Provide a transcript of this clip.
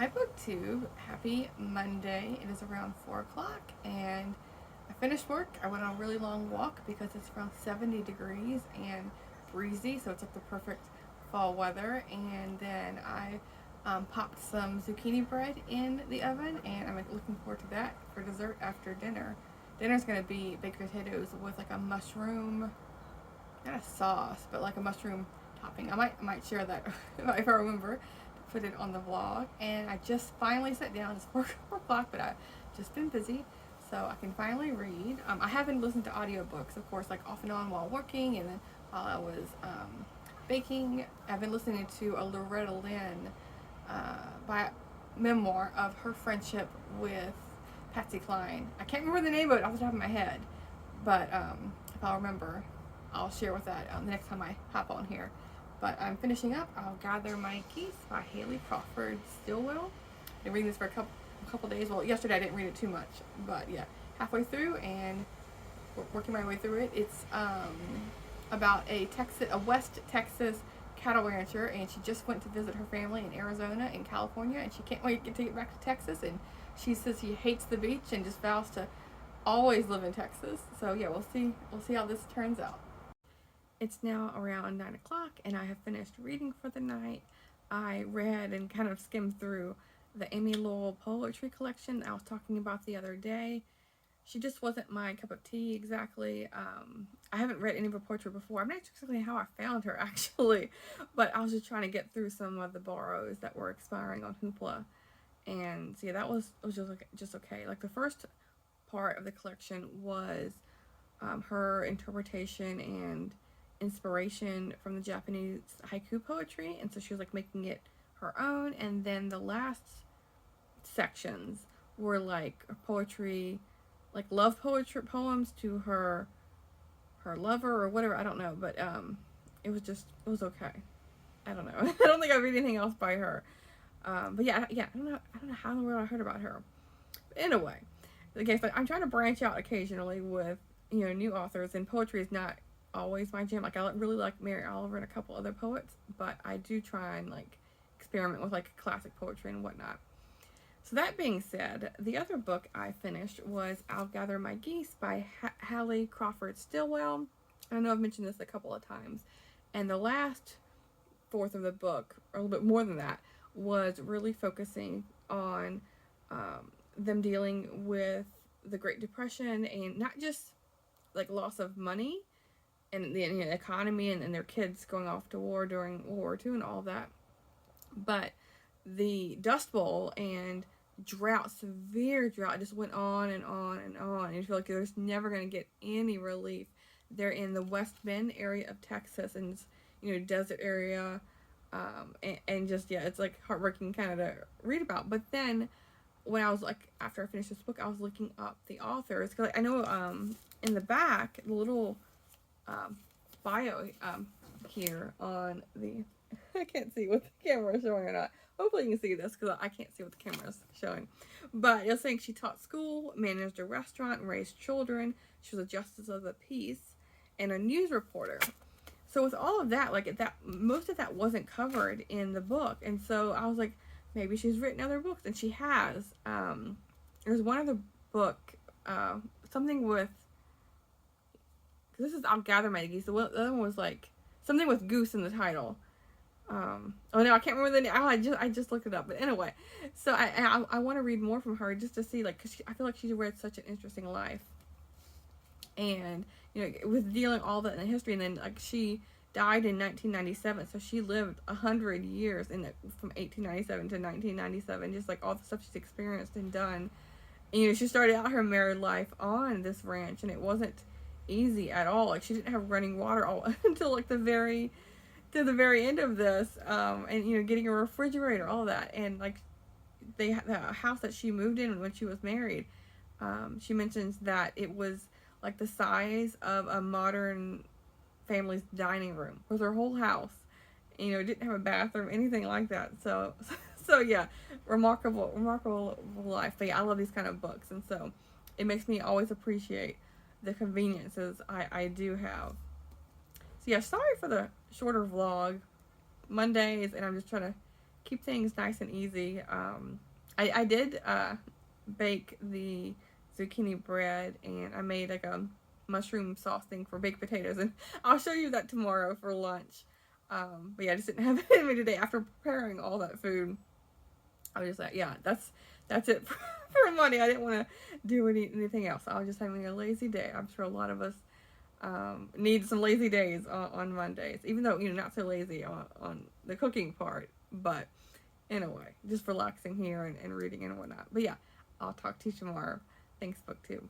Hi BookTube, happy Monday. It is around 4 o'clock and I finished work. I went on a really long walk because it's around 70 degrees and breezy, so it's like the perfect fall weather. And then I popped some zucchini bread in the oven, and I'm looking forward to that for dessert after dinner. Dinner's going to be baked potatoes with like a mushroom, not a sauce, but like a mushroom topping. I might share that if I remember to put it on the vlog. And I just finally sat down. It's 4 o'clock, but I've just been busy, so I can finally read. I haven't listened to audiobooks, of course, like off and on while working, and then while I was baking. I've been listening to a Loretta Lynn by memoir of her friendship with Patsy Cline. I can't remember the name of it off the top of my head, but if I'll remember, I'll share with that the next time I hop on here. But I'm finishing up I'll Gather My Geese by Haley Crawford Stillwell. I've been reading this for a couple days. Well, yesterday I didn't read it too much, but yeah, halfway through and working my way through it. It's about a West Texas cattle rancher, and she just went to visit her family in Arizona and California, and she can't wait to get back to Texas. And she says she hates the beach and just vows to always live in Texas. So yeah, we'll see how this turns out. It's now around 9 o'clock, and I have finished reading for the night. I read and kind of skimmed through the Amy Lowell poetry collection I was talking about the other day. She just wasn't my cup of tea exactly. I haven't read any of her poetry before. I'm not sure exactly how I found her actually, but I was just trying to get through some of the borrows that were expiring on Hoopla, and so yeah, that was just okay. Like the first part of the collection was her interpretation and inspiration from the Japanese haiku poetry, and so she was like making it her own. And then the last sections were like poetry, like love poetry poems to her lover or whatever, I don't know, but it was okay. I don't know. I don't think I read anything else by her. But yeah, I don't know how in the world I heard about her. But anyway, okay, so I'm trying to branch out occasionally with new authors, and poetry is not always my jam. Like I really like Mary Oliver and a couple other poets, but I do try and like experiment with like classic poetry and whatnot. So that being said, the other book I finished was I'll Gather My Geese by Haley Crawford Stillwell. I know I've mentioned this a couple of times. And the last fourth of the book, or a little bit more than that, was really focusing on them dealing with the Great Depression, and not just like loss of money and the economy and their kids going off to war during World War II and all that, but the Dust Bowl and severe drought just went on and on and on, and you feel like there's never going to get any relief. They're in the West Bend area of Texas, and it's, desert area, and just, yeah, it's like heartbreaking kind of to read about. But then when I was like, after I finished this book, I was looking up the authors, because I know in the back, the little bio here on the I can't see what the camera is showing or not. Hopefully you can see this, because I can't see what the camera is showing. But it's saying she taught school, managed a restaurant, and raised children. She was a justice of the peace and a news reporter. So with all of that, like that, most of that wasn't covered in the book. And so I was like, maybe she's written other books, and she has. There's one other book, something with, this is I'll Gather My Geese. The other one was like something with goose in the title. Oh no, I can't remember the name. I just looked it up. But anyway, so I want to read more from her, just to see, like, because I feel like she's read such an interesting life, and with dealing all that in the history, and then like she died in 1997, so she lived 100 years from 1897 to 1997, just like all the stuff she's experienced and done. And, she started out her married life on this ranch, and it wasn't easy at all. Like she didn't have running water all until like the very end of this, and getting a refrigerator, all that. And like the house that she moved in when she was married, she mentions that it was like the size of a modern family's dining room, was her whole house. Didn't have a bathroom, anything like that. So yeah, remarkable life. But yeah, I love these kind of books, and so it makes me always appreciate the conveniences I do have. So yeah, sorry for the shorter vlog Mondays, and I'm just trying to keep things nice and easy. I did bake the zucchini bread, and I made like a mushroom sauce thing for baked potatoes, and I'll show you that tomorrow for lunch. But yeah, I just didn't have it in me today. After preparing all that food, I was just like, yeah, that's it for Monday. I didn't want to do anything else. I was just having a lazy day. I'm sure a lot of us need some lazy days on Mondays, even though, not so lazy on the cooking part, but in a way, just relaxing here and reading and whatnot. But yeah, I'll talk to you tomorrow. Thanks, BookTube.